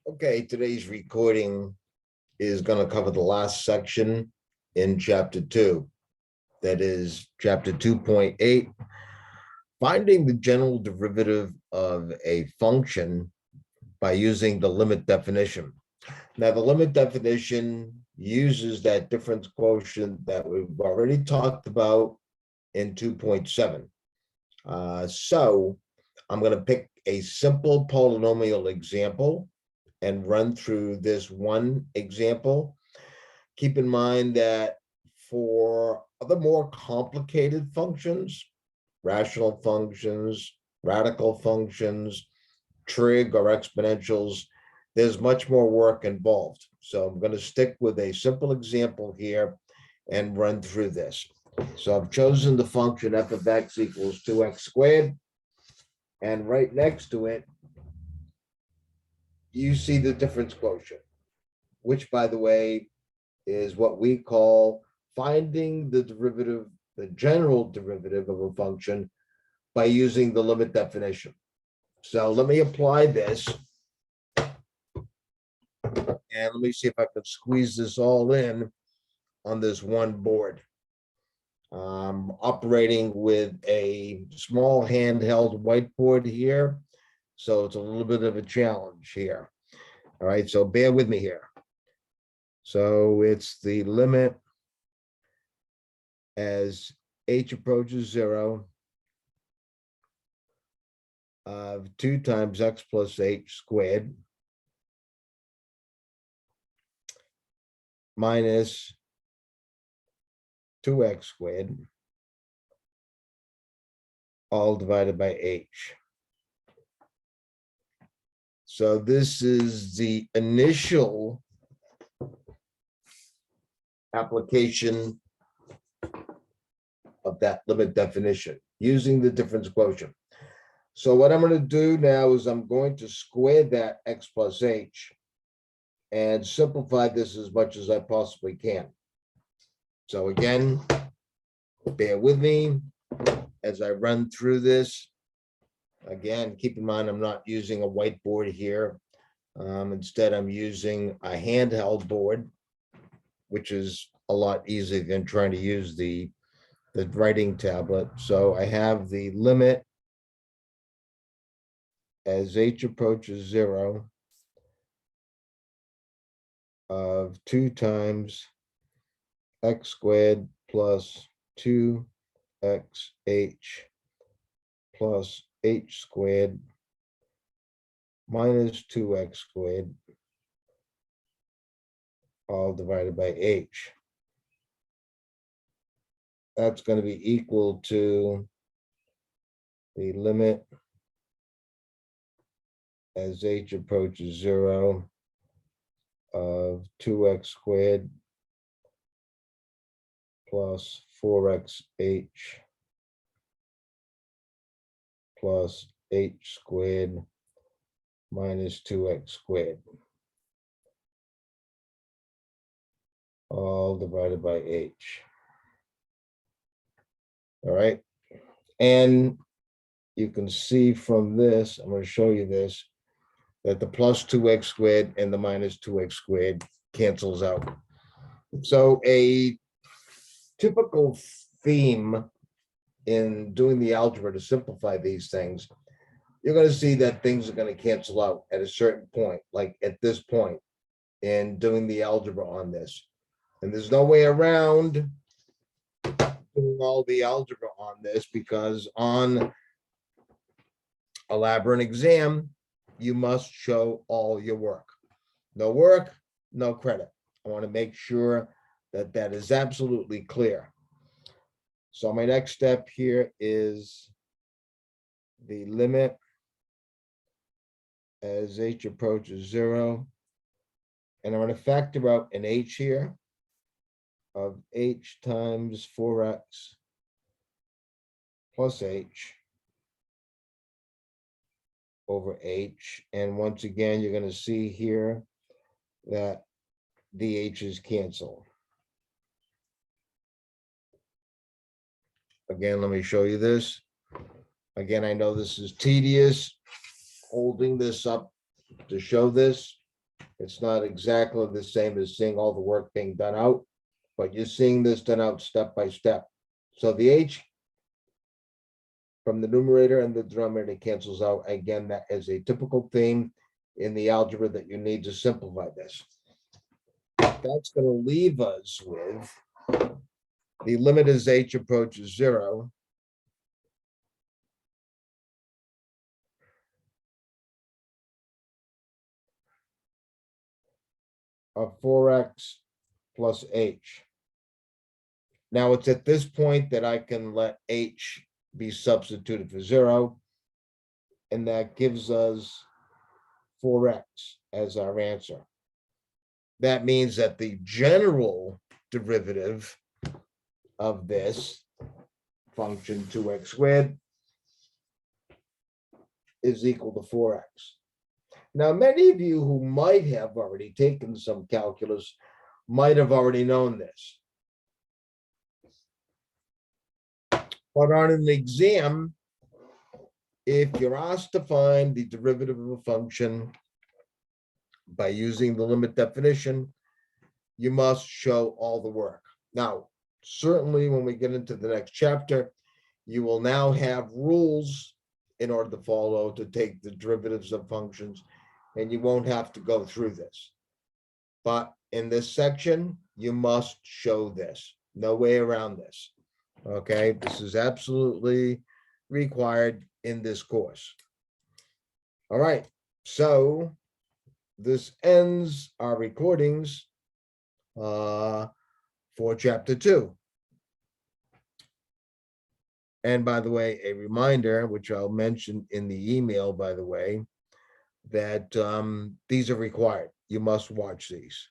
Okay, today's recording is going to cover the last section in chapter 2. That is chapter 2.8, finding the general derivative of a function by using the limit definition. Now, the limit definition uses that difference quotient that we've already talked about in 2.7. So I'm going to pick a simple polynomial example and run through this one example. Keep in mind that for other more complicated functions, rational functions, radical functions, trig or exponentials, there's much more work involved. So I'm going to stick with a simple example here and run through this. So I've chosen the function f of x equals 2x squared. And right next to it, you see the difference quotient, which, by the way, is what we call finding the derivative, the general derivative of a function by using the limit definition. So let me apply this. And let me see if I can squeeze this all in on this one board. I'm operating with a small handheld whiteboard here, so it's a little bit of a challenge here. All right, so bear with me here. So it's the limit as h approaches 0 of 2 times x plus h squared minus 2x squared, all divided by h. So this is the initial application of that limit definition using the difference quotient. So what I'm going to do now is I'm going to square that x plus h and simplify this as much as I possibly can. So again, bear with me as I run through this. Again, keep in mind, I'm not using a whiteboard here. Instead, I'm using a handheld board, which is a lot easier than trying to use the writing tablet. So I have the limit as h approaches 0 of 2 times x squared plus 2xh plus h squared minus 2x squared, all divided by h. That's going to be equal to the limit as h approaches 0 of 2x squared plus 4xh plus h squared minus 2x squared, all divided by h. All right. And you can see from this, I'm going to show you this, that the plus 2x squared and the minus 2x squared cancels out. So a typical theme in doing the algebra to simplify these things, you're going to see that things are going to cancel out at a certain point, like at this point in doing the algebra on this. And there's no way around doing all the algebra on this, because on a Labyrinth exam, you must show all your work. No work, no credit. I want to make sure that that is absolutely clear. So my next step here is the limit as h approaches 0. And I'm going to factor out an h here of h times 4x plus h over h. And once again, you're going to see here that the h's cancel. Again, let me show you this. Again, I know this is tedious, holding this up to show this. It's not exactly the same as seeing all the work being done out, but you're seeing this done out step by step. So the h from the numerator and the denominator cancels out. Again, that is a typical theme in the algebra that you need to simplify this. That's going to leave us with the limit as h approaches 0. Of 4x plus h. Now it's at this point that I can let h be substituted for 0, and that gives us 4x as our answer. That means that the general derivative of this function 2x squared is equal to 4x. Now, many of you who might have already taken some calculus might have already known this. But on an exam, if you're asked to find the derivative of a function by using the limit definition, you must show all the work. Now, certainly when we get into the next chapter, you will now have rules in order to follow to take the derivatives of functions, and you won't have to go through this. But in this section, you must show this. No way around this. Okay, this is absolutely required in this course. All right, so this ends our recordings for chapter 2. And by the way, a reminder, which I'll mention in the email, by the way, that these are required. You must watch these.